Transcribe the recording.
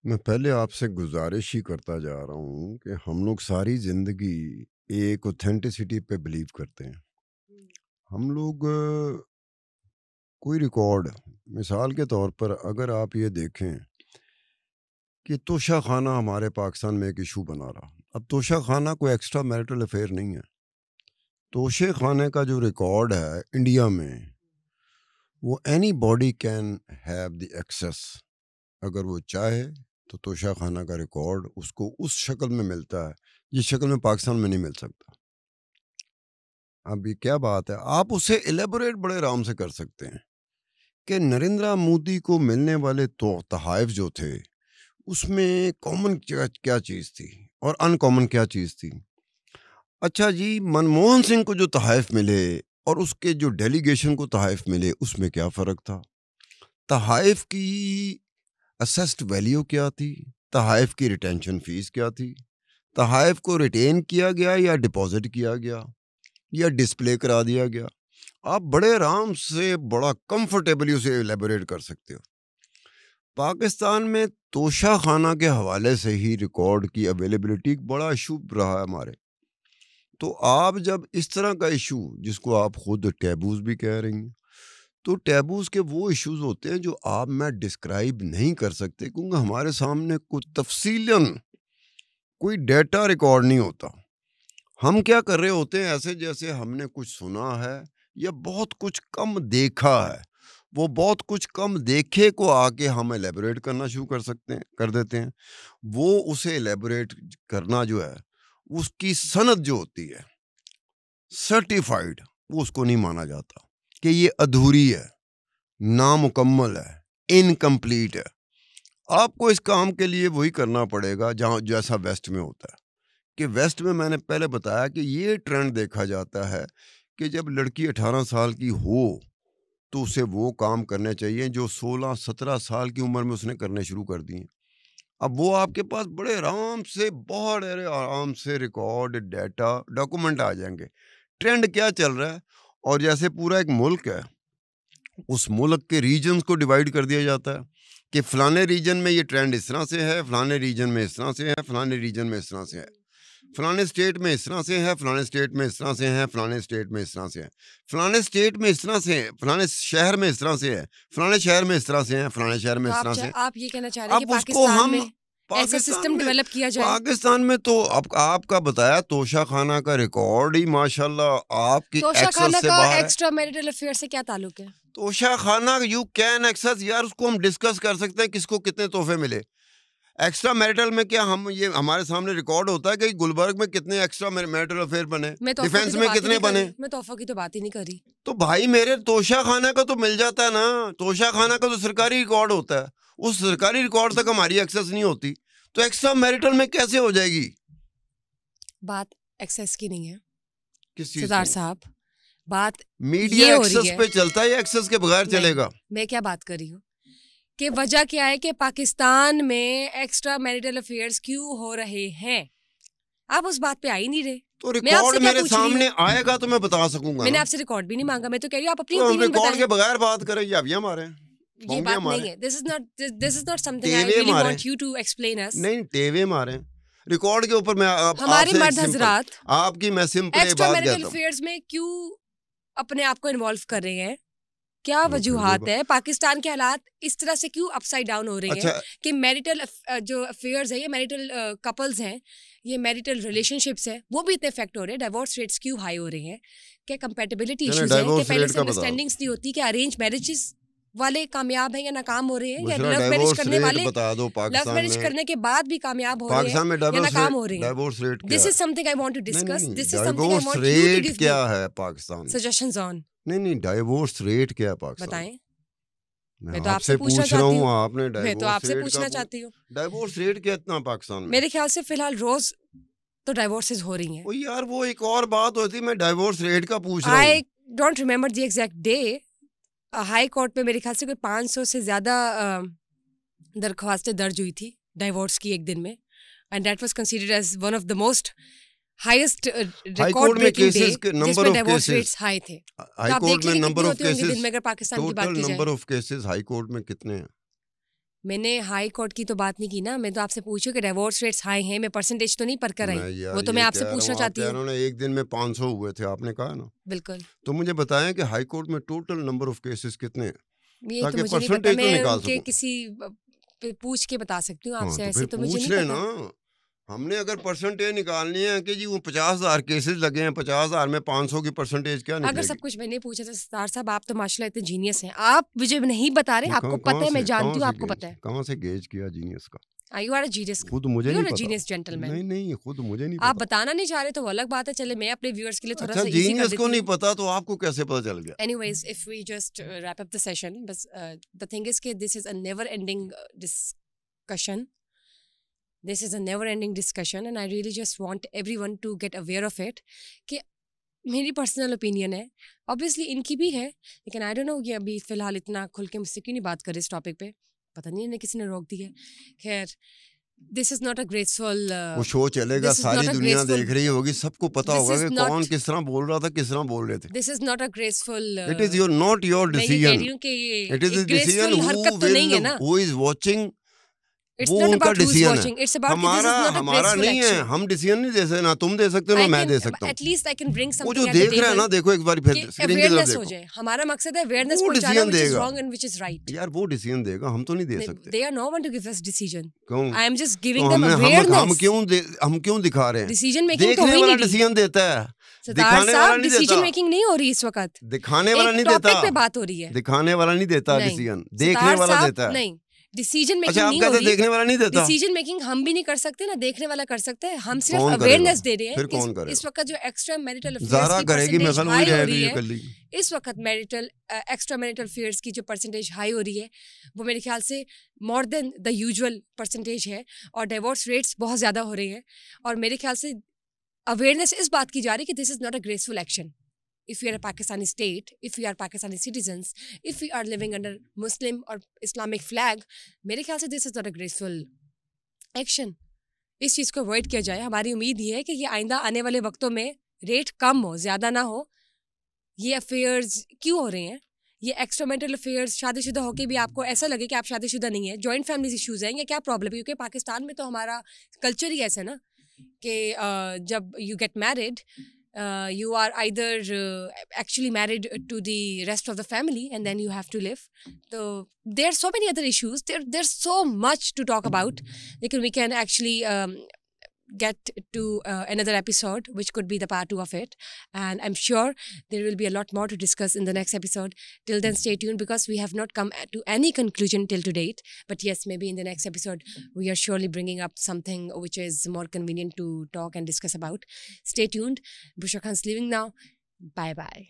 मैं पहले आपसे गुजारिश ही करता जा रहा हूँ कि हम लोग सारी ज़िंदगी एक ऑथेंटिसिटी पे बिलीव करते हैं। हम लोग कोई रिकॉर्ड मिसाल के तौर पर अगर आप ये देखें कि तोशा खाना हमारे पाकिस्तान में एक इशू बना रहा। अब तोशा खाना कोई एक्स्ट्रा मैरिटल अफेयर नहीं है। तोशे खाने का जो रिकॉर्ड है इंडिया में, वो anybody can have the access. अगर वो चाहे तो तोशा खाना का रिकॉर्ड उसको उस शक्ल में मिलता है जिस शक्ल में पाकिस्तान में नहीं मिल सकता। अब ये क्या बात है, आप उसे एलेबोरेट बड़े आराम से कर सकते हैं कि नरेंद्र मोदी को मिलने वाले तो तहाइफ जो थे उसमें कॉमन क्या क्या चीज़ थी और अनकॉमन क्या चीज़ थी। अच्छा जी, मनमोहन सिंह को जो तहाइफ मिले और उसके जो डेलीगेशन को तहाइफ मिले उसमें क्या फ़र्क था। तहाइफ की असेस्ड वैल्यू क्या थी, तहाइफ की रिटेंशन फीस क्या थी, तहाइफ को रिटेन किया गया या डिपॉजिट किया गया या डिस्प्ले करा दिया गया। आप बड़े आराम से बड़ा कंफर्टेबली उसे एलेबोरेट कर सकते हो। पाकिस्तान में तोशा खाना के हवाले से ही रिकॉर्ड की अवेलेबिलिटी बड़ा इशू रहा है हमारे। तो आप जब इस तरह का इशू, जिसको आप खुद टैबूज भी कह रही हैं, तो टैबूज के वो इश्यूज होते हैं जो आप मैं डिस्क्राइब नहीं कर सकते क्योंकि हमारे सामने कुछ तफसीलन कोई डेटा रिकॉर्ड नहीं होता। हम क्या कर रहे होते हैं, ऐसे जैसे हमने कुछ सुना है या बहुत कुछ कम देखा है। वो बहुत कुछ कम देखे को आके हम एलेबोरेट करना शुरू कर देते हैं। वो उसे एलेबोरेट करना जो है, उसकी सनद जो होती है सर्टिफाइड, वो उसको नहीं माना जाता कि ये अधूरी है, नामुकम्मल है, इनकम्प्लीट है। आपको इस काम के लिए वही करना पड़ेगा जहाँ जैसा वेस्ट में होता है। कि वेस्ट में मैंने पहले बताया कि ये ट्रेंड देखा जाता है कि जब लड़की 18 साल की हो तो उसे वो काम करने चाहिए जो 16-17 साल की उम्र में उसने करने शुरू कर दिए। अब वो आपके पास बड़े आराम से, बहुत आराम से रिकॉर्ड, डेटा, डॉक्यूमेंट आ जाएंगे। ट्रेंड क्या चल रहा है, और जैसे पूरा एक मुल्क है, उस मुल्क के रीजन्स को डिवाइड कर दिया जाता है कि फलाने रीजन में ये ट्रेंड इस तरह से है, फलाने रीजन में इस तरह से है, फलाने रीजन में इस तरह से है, फलाने स्टेट में इस तरह से है, फलाने स्टेट में इस तरह से है, फलाने स्टेट में इस तरह से है, फलाने स्टेट में इस तरह से है, फलाने शहर में इस तरह से है, फलाने शहर में इस तरह से है, फलाने शहर में तो इस तरह से। आप ये कहना चाह रहे हैं कि अब उसको पाकिस्तान हम में ऐसा सिस्टम डेवलप किया जाए। पाकिस्तान में तो आपका बताया तोशा खाना का रिकॉर्ड ही माशाल्लाह आपकी तोशा खाना से का बाहर है। एक्स्ट्रा मैरिटल अफेयर से क्या ताल्लुक है? तोशा खाना यू कैन एक्सेस, यार उसको हम डिस्कस कर सकते हैं किसको कितने तोहफे मिले। एक्स्ट्रा मैरिटल में क्या हम ये हमारे सामने रिकॉर्ड होता है कि गुलबर्ग में कितने एक्स्ट्रा मैरिटल अफेयर बने, डिफेंस में कितने बने। मैं तोहफा की तो बात ही नहीं कर रही। तो भाई मेरे तोशा खाना का तो मिल जाता है ना, तोशा खाना का तो सरकारी रिकॉर्ड होता है, उस सरकारी रिकॉर्ड तक हमारी एक्सेस नहीं होती, तो एक्स्ट्रा मैरिटल में कैसे हो जाएगी? बात एक्सेस की नहीं है किस चीज सरदार साहब, बात मीडिया एक्सेस पे चलता है या एक्सेस के बगैर चलेगा? मैं क्या बात कर रही हूँ कि वजह क्या है कि पाकिस्तान में एक्स्ट्रा मैरिटल अफेयर्स क्यों हो रहे हैं, आप उस बात पे आ ही नहीं रहे। तो रिकॉर्ड मेरे सामने आएगा तो मैं बता सकूंगा। मैंने आपसे रिकॉर्ड भी नहीं मांगा, मैं तो कह रही हूँ आप अपनी ओपिनियन बताएं। रिकॉर्ड के बगैर बात करें या भी हमारे ये बात नहीं है। This is not something I really want you to explain us. नहीं, टेवे मारे रिकॉर्ड के ऊपर। मैं हमारे मर्द हजरात आपकी मैं सिंपल एक्स्ट्रा मैरिटल अफेयर्स में क्यों अपने आप को इन्वॉल्व कर रहे हैं, क्या वजूहात है? पाकिस्तान के हालात इस तरह से क्यों अपसाइड डाउन हो रहे हैं कि मैरिटल जो अफेयर्स है, ये मैरिटल कपल्स हैं, ये मैरिटल रिलेशनशिप्स हैं, वो भी इतने इफेक्ट हो रहे हैं। डिवोर्स रेट्स क्यों हाई हो रहे हैं? क्या कंपैटिबिलिटी इश्यूज हैं कि पहले से अंडरस्टैंडिंग्स नहीं होती कि अरेंज मैरिजेस वाले कामयाब हैं या नाकाम हो रहे हैं, या लव मैरिज करने वाले लव मैरिज करने के बाद भी कामयाब हो रहे हैं या नाकाम हो रहे हैं? Divorce rate this is something I want to discuss. This is something I want you to give क्या है पाकिस्तान में सजेशंस ऑन। नहीं, डिवोर्स रेट क्या है पाकिस्तान? बताएं। मैं तो आपसे पूछ रहा हूँ, आपने मैं तो आपसे पूछना चाहती हूँ डिवोर्स रेट क्या इतना पाकिस्तान में? मेरे ख्याल से फिलहाल रोज तो डिवोर्सेस हो रही हैं। ओ यार वो एक और बात होती, मैं डिवोर्स रेट का पूछ रहा हूँ। I don't remember the exact day. High court में मेरे ख्याल से कोई 500 से ज्यादा दरख्वास्तें दर्ज हुई थी डिवोर्स की एक दिन में, and that was considered as one of the most highest record breaking day जिसमें डिवोर्स रेट्स हाई थे। हाई कोर्ट में नंबर ऑफ केसेस, दिन में अगर पाकिस्तान की बात की जाए, number of cases high court में कितने हैं? मैंने हाई कोर्ट की तो बात नहीं की ना, मैं तो आपसे पूछूं कि डिवोर्स रेट्स हाई हैं, मैं परसेंटेज तो नहीं पढ़ कर आई, वो तो मैं आपसे पूछना चाहती हूँ। एक दिन में 500 हुए थे आपने कहा ना, बिल्कुल। तो मुझे बताएं कि हाई कोर्ट में टोटल नंबर ऑफ केसेस कितने हैं, ये तो मुझे नहीं पता, मैं उनके किसी पूछ के बता सकती हूँ आपसे, ऐसे तो मुझे नहीं पता। हमने अगर परसेंटेज निकालनी है कि जी वो 50,000 केसेस लगे हैं, 50,000 में 500 की परसेंटेज क्या निकलेगी? अगर सब कुछ मैंने पूछा था सितार साहब, आप तो माशाल्लाह इतने जीनियस हैं, आप मुझे नहीं बता रहे, आपको पता है, मैं जानती हूँ आपको पता है। कहाँ से गेज किया जीनियस का? You are a genius. खुद मुझे नहीं पता। Genius gentleman. नहीं खुद मुझे नहीं आप पता। बताना नहीं चाह रहे तो वो अलग बात है, चले मैं अपने व्यूअर्स के लिए थोड़ा सा इजी कर जीनियस देती को हूँ। नहीं पता तो आपको कैसे पता चल गया? Anyways, if we just wrap up the session, बस the thing is कि this is a never ending discussion. This is a never ending discussion and I really just want everyone to get aware of it कि मेरी personal opinion है, obviously इनकी भी है, लेकिन I don't know कि अभी फिलहाल इतना खुल के मुझसे क्यों नहीं बात कर रहे इस टॉपिक पे, पता नहीं इन्हें किसी ने रोक दी है। खैर, this is not a graceful, वो शो चलेगा, सारी दुनिया देख रही होगी, सबको पता होगा कि कौन किस तरह बोल रहा था, किस तरह बोल रहे थे। This is not a graceful, it is your not your decision, it is graceful हरकत तो नहीं है ना। Who is watching, It's not about who's watching. It's about हमारा नहीं है, हम डिसीजन नहीं दे सकते, ना तुम दे सकते हो ना मैं दे सकता हूँ। At least I can bring something. वो जो देख रहा है ना, देखो एक बार फिर स्क्रीन की तरफ देखो। हमारा मकसद है awareness पहुंचाना, which is wrong and which is right. यार वो डिसीजन देगा, हम तो नहीं दे सकते। They are no one to give us decision. क्यों? I am just giving them awareness. हम क्यों दिखा रहे हैं? Decision making तो देखने वाला डिसीजन देता है, दिखाने वाला नहीं देता। डिसीजन मेकिंग नहीं हो रही इस वक्त, दिखाने वाला नहीं देता। टॉपिक पे बात हो रही है, दिखाने वाला नहीं देता डिसीजन, देखने वाला देता है। नहीं, डिसीजन मेकिंग नहीं हो रही, देखने वाला नहीं देता। डिसीजन मेकिंग हम भी नहीं कर सकते ना, देखने वाला कर सकते हैं, हम सिर्फ अवेयरनेस दे रहे हैं। फिर कौन करेगा? इस वक्त जो एक्स्ट्रा मैरिटल ज़ारा करेगी, मैं हाई हो रही है, इस वक्त मैरिटल एक्स्ट्रा मैरिटल अफेयर्स की जो परसेंटेज हाई हो रही है, वो मेरे ख्याल से more than the usual percentage है, और डिवोर्स रेट्स बहुत ज़्यादा हो रही है, और मेरे ख्याल से अवेयरनेस इस बात की जा रही है कि this is not a graceful action. If we are a Pakistani state, if we are Pakistani citizens, if we are living under Muslim or Islamic flag, मेरे ख्याल से this is not a graceful action. इस चीज़ को avoid किया जाए. हमारी उम्मीद ये है कि ये आइंदा आने वाले वक्तों में रेट कम हो, ज़्यादा ना हो. ये अफेयर्स क्यों हो रहे हैं? ये एक्स्ट्रामेरिटल अफेयर्स, शादीशुदा होके भी आपको ऐसा लगे कि आप शादीशुदा नहीं है, जॉइंट फैमिलीज इश्यूज हैं, या क्या प्रॉब्लम है? क्योंकि पाकिस्तान में तो हमारा कल्चर ही ऐसा है ना कि जब you get married, you are either actually married to the rest of the family and then you have to live. So there are so many other issues. There's so much to talk about. We can actually get to another episode, which could be the part 2 of it, and I'm sure there will be a lot more to discuss in the next episode. Till then, stay tuned, because we have not come to any conclusion till to date, but yes, maybe in the next episode we are surely bringing up something which is more convenient to talk and discuss about. Stay tuned. Bushra Khan's leaving now. Bye bye.